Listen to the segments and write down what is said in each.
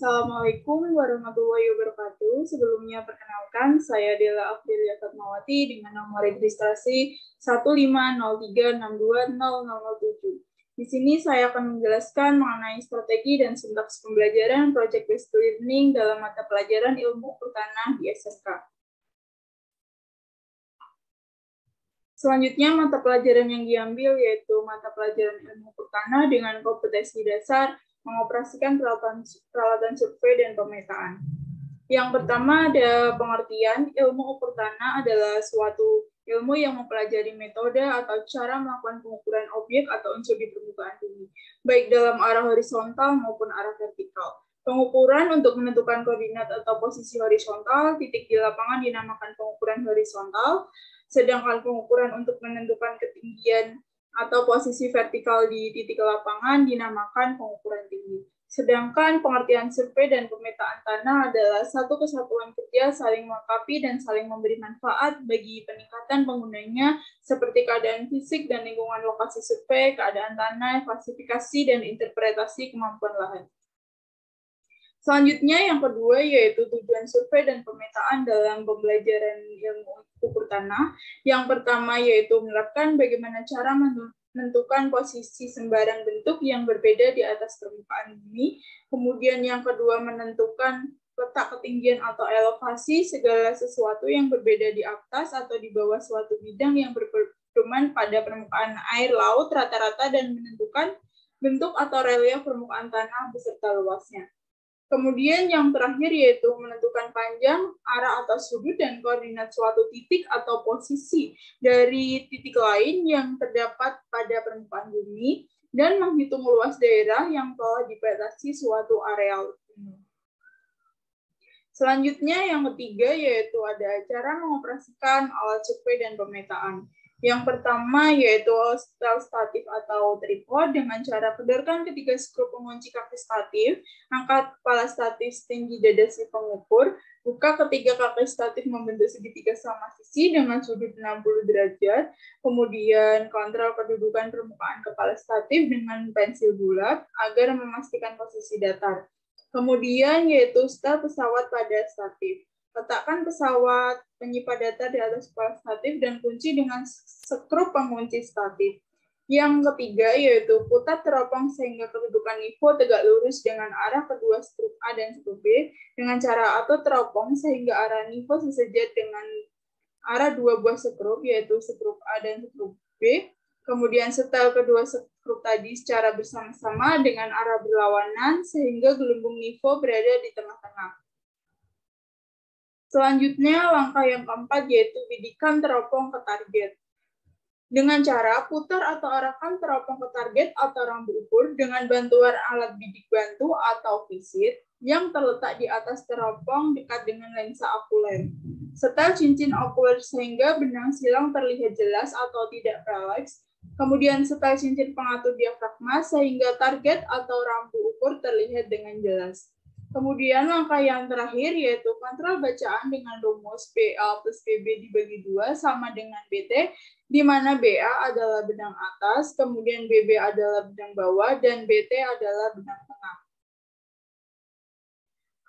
Assalamualaikum warahmatullahi wabarakatuh. Sebelumnya perkenalkan, saya Dela Afrilia Fatmawati dengan nomor registrasi 15036262007. Di sini saya akan menjelaskan mengenai strategi dan sintaks pembelajaran Project Based Learning dalam mata pelajaran ilmu pertanahan di SMK. Selanjutnya, mata pelajaran yang diambil yaitu mata pelajaran ilmu pertanahan dengan kompetensi dasar mengoperasikan peralatan survei dan pemetaan. Yang pertama ada pengertian, ilmu ukur tanah adalah suatu ilmu yang mempelajari metode atau cara melakukan pengukuran objek atau unsur di permukaan bumi, baik dalam arah horizontal maupun arah vertikal. Pengukuran untuk menentukan koordinat atau posisi horizontal, titik di lapangan dinamakan pengukuran horizontal, sedangkan pengukuran untuk menentukan ketinggian atau posisi vertikal di titik lapangan dinamakan pengukuran tinggi. Sedangkan pengertian survei dan pemetaan tanah adalah satu kesatuan kerja saling melengkapi dan saling memberi manfaat bagi peningkatan penggunanya seperti keadaan fisik dan lingkungan lokasi survei, keadaan tanah, klasifikasi, dan interpretasi kemampuan lahan. Selanjutnya yang kedua yaitu tujuan survei dan pemetaan dalam pembelajaran ilmu ukur tanah. Yang pertama yaitu menerapkan bagaimana cara menentukan posisi sembarang bentuk yang berbeda di atas permukaan bumi. Kemudian yang kedua menentukan letak ketinggian atau elevasi segala sesuatu yang berbeda di atas atau di bawah suatu bidang yang berpedoman pada permukaan air laut rata-rata dan menentukan bentuk atau relief permukaan tanah beserta luasnya. Kemudian yang terakhir yaitu menentukan panjang, arah atau sudut dan koordinat suatu titik atau posisi dari titik lain yang terdapat pada permukaan bumi dan menghitung luas daerah yang telah dipetasi suatu areal. Selanjutnya yang ketiga yaitu ada cara mengoperasikan alat survei dan pemetaan. Yang pertama yaitu stel statif atau tripod dengan cara pedorkan ketiga skru pengunci kaki statif, angkat kepala statif setinggi dada si pengukur, buka ketiga kaki statif membentuk segitiga sama sisi dengan sudut 60 derajat, kemudian kontrol kedudukan permukaan kepala statif dengan pensil bulat agar memastikan posisi datar. Kemudian yaitu setel pesawat pada statif. Letakkan pesawat penyimpan data di atas kepala statif dan kunci dengan skru pengunci statif. Yang ketiga yaitu putar teropong sehingga kedudukan nivo tegak lurus dengan arah kedua skru A dan skru B dengan cara atur teropong sehingga arah nivo sejajar dengan arah dua buah skru yaitu skru A dan skru B. Kemudian setel kedua skru tadi secara bersama-sama dengan arah berlawanan sehingga gelembung nivo berada di tengah-tengah. Selanjutnya, langkah yang keempat yaitu bidikan teropong ke target. Dengan cara putar atau arahkan teropong ke target atau rambu ukur dengan bantuan alat bidik bantu atau visit yang terletak di atas teropong dekat dengan lensa okuler. Setel cincin okuler sehingga benang silang terlihat jelas atau tidak paraleks. Kemudian setel cincin pengatur diafragma sehingga target atau rambu ukur terlihat dengan jelas. Kemudian langkah yang terakhir yaitu kontrol bacaan dengan rumus BA plus BB dibagi 2 sama dengan BT, di mana BA adalah benang atas, kemudian BB adalah benang bawah, dan BT adalah benang tengah.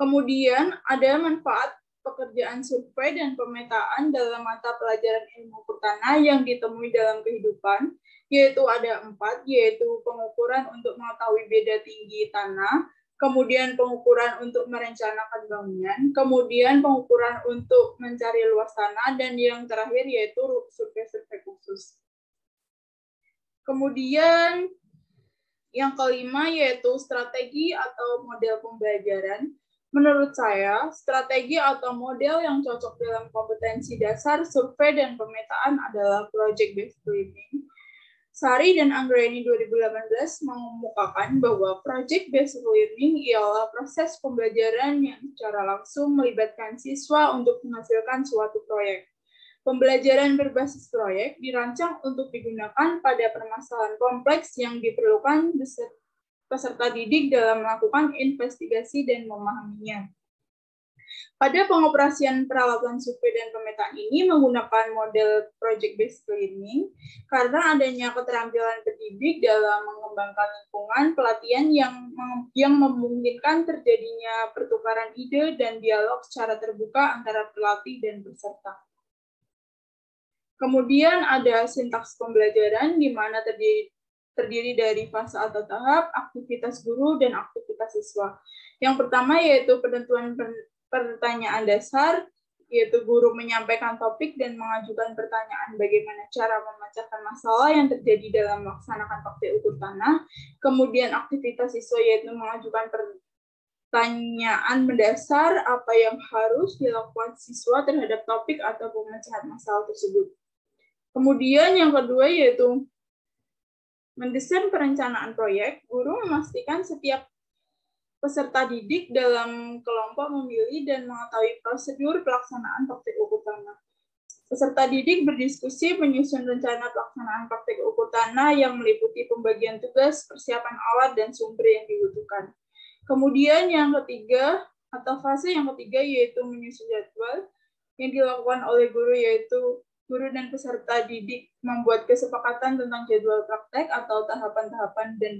Kemudian ada manfaat pekerjaan survei dan pemetaan dalam mata pelajaran ilmu pertanahan yang ditemui dalam kehidupan, yaitu ada 4, yaitu pengukuran untuk mengetahui beda tinggi tanah, kemudian pengukuran untuk merencanakan bangunan, kemudian pengukuran untuk mencari luas tanah, dan yang terakhir yaitu survei-survei khusus. Kemudian yang kelima yaitu strategi atau model pembelajaran. Menurut saya, strategi atau model yang cocok dalam kompetensi dasar survei dan pemetaan adalah project-based learning. Sari dan Anggraini 2018 mengemukakan bahwa project-based learning ialah proses pembelajaran yang secara langsung melibatkan siswa untuk menghasilkan suatu proyek. Pembelajaran berbasis proyek dirancang untuk digunakan pada permasalahan kompleks yang diperlukan peserta didik dalam melakukan investigasi dan memahaminya. Pada pengoperasian peralatan survei dan pemetaan ini menggunakan model project-based learning karena adanya keterampilan pendidik dalam mengembangkan lingkungan pelatihan yang memungkinkan terjadinya pertukaran ide dan dialog secara terbuka antara pelatih dan peserta. Kemudian ada sintaks pembelajaran di mana terdiri dari fase atau tahap, aktivitas guru, dan aktivitas siswa. Yang pertama yaitu penentuan pertanyaan dasar, yaitu guru menyampaikan topik dan mengajukan pertanyaan bagaimana cara memecahkan masalah yang terjadi dalam melaksanakan praktik ukur tanah. Kemudian aktivitas siswa yaitu mengajukan pertanyaan mendasar apa yang harus dilakukan siswa terhadap topik atau pemecahan masalah tersebut. Kemudian yang kedua yaitu mendesain perencanaan proyek. Guru memastikan setiap peserta didik dalam kelompok memilih dan mengetahui prosedur pelaksanaan praktik ukur tanah. Peserta didik berdiskusi menyusun rencana pelaksanaan praktik ukur tanah yang meliputi pembagian tugas, persiapan alat, dan sumber yang dibutuhkan. Kemudian yang ketiga, atau fase yang ketiga, yaitu menyusun jadwal yang dilakukan oleh guru, yaitu guru dan peserta didik membuat kesepakatan tentang jadwal praktek atau tahapan-tahapan dan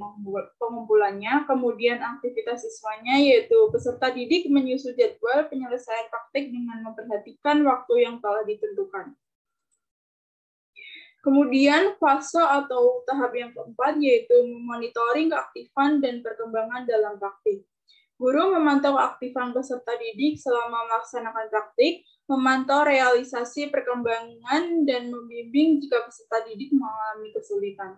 pengumpulannya. Kemudian aktivitas siswanya yaitu peserta didik menyusun jadwal penyelesaian praktek dengan memperhatikan waktu yang telah ditentukan. Kemudian fase atau tahap yang keempat yaitu memonitoring keaktifan dan perkembangan dalam praktik. Guru memantau keaktifan peserta didik selama melaksanakan praktik, memantau realisasi perkembangan, dan membimbing jika peserta didik mengalami kesulitan.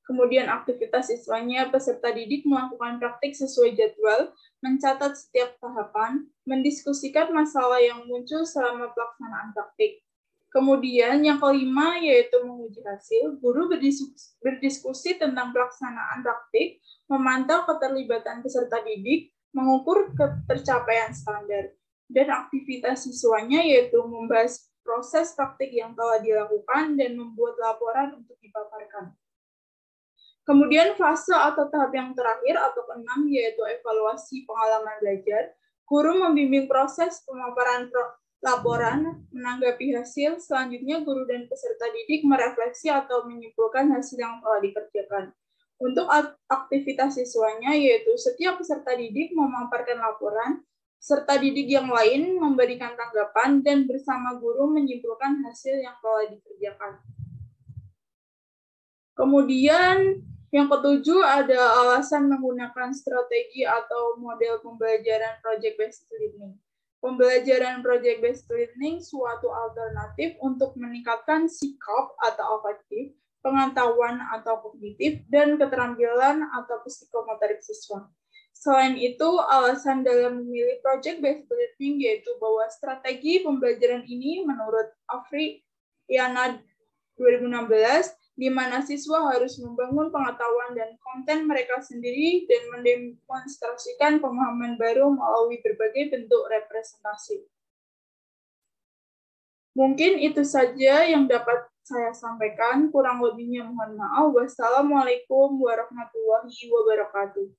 Kemudian aktivitas siswanya, peserta didik melakukan praktik sesuai jadwal, mencatat setiap tahapan, mendiskusikan masalah yang muncul selama pelaksanaan praktik. Kemudian yang kelima yaitu menguji hasil, guru berdiskusi tentang pelaksanaan praktik, memantau keterlibatan peserta didik, mengukur ketercapaian standar, dan aktivitas siswanya yaitu membahas proses praktik yang telah dilakukan dan membuat laporan untuk dipaparkan. Kemudian fase atau tahap yang terakhir atau keenam yaitu evaluasi pengalaman belajar. Guru membimbing proses pemaparan laporan, menanggapi hasil. Selanjutnya guru dan peserta didik merefleksi atau menyimpulkan hasil yang telah dikerjakan. Untuk aktivitas siswanya, yaitu setiap peserta didik memaparkan laporan, peserta didik yang lain memberikan tanggapan, dan bersama guru menyimpulkan hasil yang telah dikerjakan. Kemudian, yang ketujuh ada alasan menggunakan strategi atau model pembelajaran project-based learning. Pembelajaran project-based learning suatu alternatif untuk meningkatkan sikap atau afektif, pengetahuan atau kognitif, dan keterampilan atau psikomotorik siswa. Selain itu, alasan dalam memilih project-based learning yaitu bahwa strategi pembelajaran ini menurut Afriyana 2016, di mana siswa harus membangun pengetahuan dan konten mereka sendiri dan mendemonstrasikan pemahaman baru melalui berbagai bentuk representasi. Mungkin itu saja yang dapat saya sampaikan, kurang lebihnya mohon maaf. Wassalamualaikum warahmatullahi wabarakatuh.